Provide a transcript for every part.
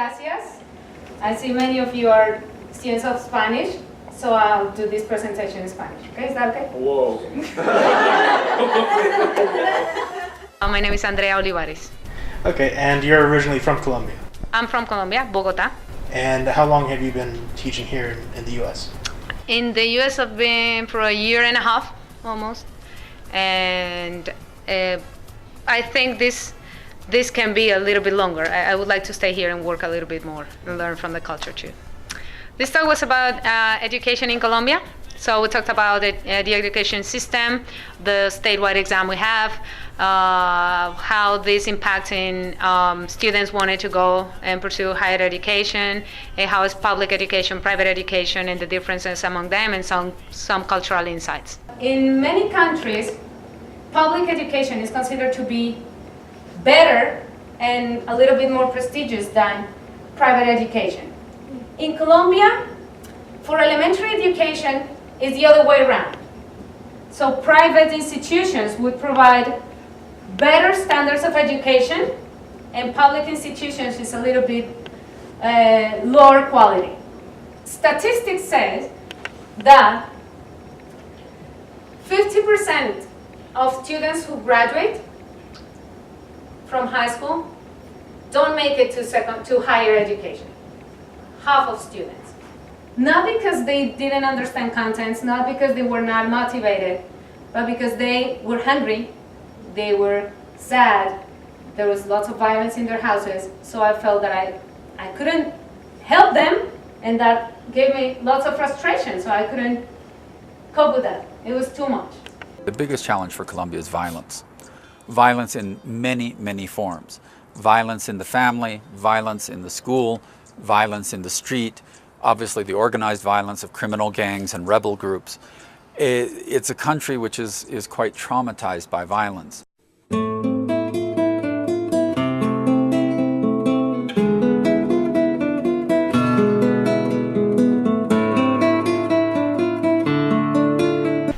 gracias. I see many of you are students of Spanish, so I'll do this presentation in Spanish. Okay, is that okay? Whoa. My name is Andrea Olivares. Okay, and you're originally from Colombia. I'm from Colombia, Bogota. And how long have you been teaching here in the U.S.? In the US, I've been for a year and a half, almost. And I think this can be a little bit longer. I would like to stay here and work a little bit more and learn from the culture too. This talk was about education in Colombia. So we talked about the education system, the statewide exam we have, how this impacting students wanting to go and pursue higher education, and how is public education, private education, and the differences among them, and some cultural insights. In many countries, public education is considered to be better and a little bit more prestigious than private education. In Colombia, for elementary education, it's the other way around. So private institutions would provide better standards of education, and public institutions is a little bit lower quality. Statistics says that 50% of students who graduate from high school don't make it to higher education. Half of students. Not because they didn't understand contents, not because they were not motivated, but because they were hungry, they were sad, there was lots of violence in their houses, so I felt that I couldn't help them, and that gave me lots of frustration, so I couldn't cope with that. It was too much. The biggest challenge for Colombia is violence. Violence in many, many forms. Violence in the family, violence in the school, violence in the street, obviously the organized violence of criminal gangs and rebel groups. It's a country which is quite traumatized by violence.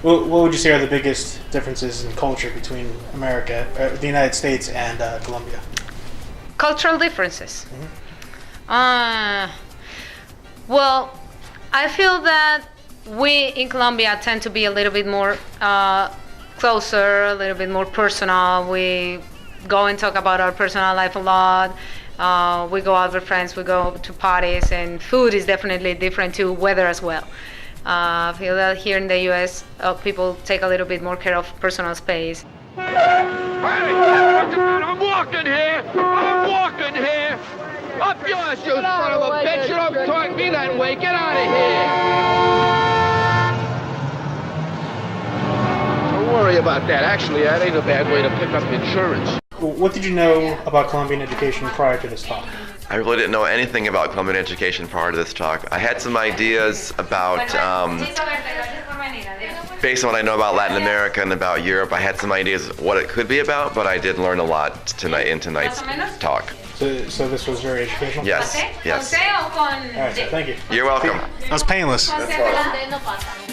What would you say are the biggest differences in culture between the United States and Colombia? Cultural differences. Well, I feel that we in Colombia tend to be a little bit more closer, a little bit more personal. We go and talk about our personal life a lot. We go out with friends, we go to parties, and food is definitely different to weather as well. I feel that here in the US, people take a little bit more care of personal space. Hey, I'm walking here! I'm walking here! Up yours, you son of a bitch! You don't talk me that way! Get out of here! Don't worry about that. Actually, that ain't a bad way to pick up insurance. What did you know about Colombian education prior to this talk? I really didn't know anything about Colombian education prior to this talk. I had some ideas about, based on what I know about Latin America and about Europe, I had some ideas of what it could be about, but I did learn a lot tonight in tonight's talk. So this was very educational? Yes, yes. All right, so thank you. You're welcome. That was painless. That's all.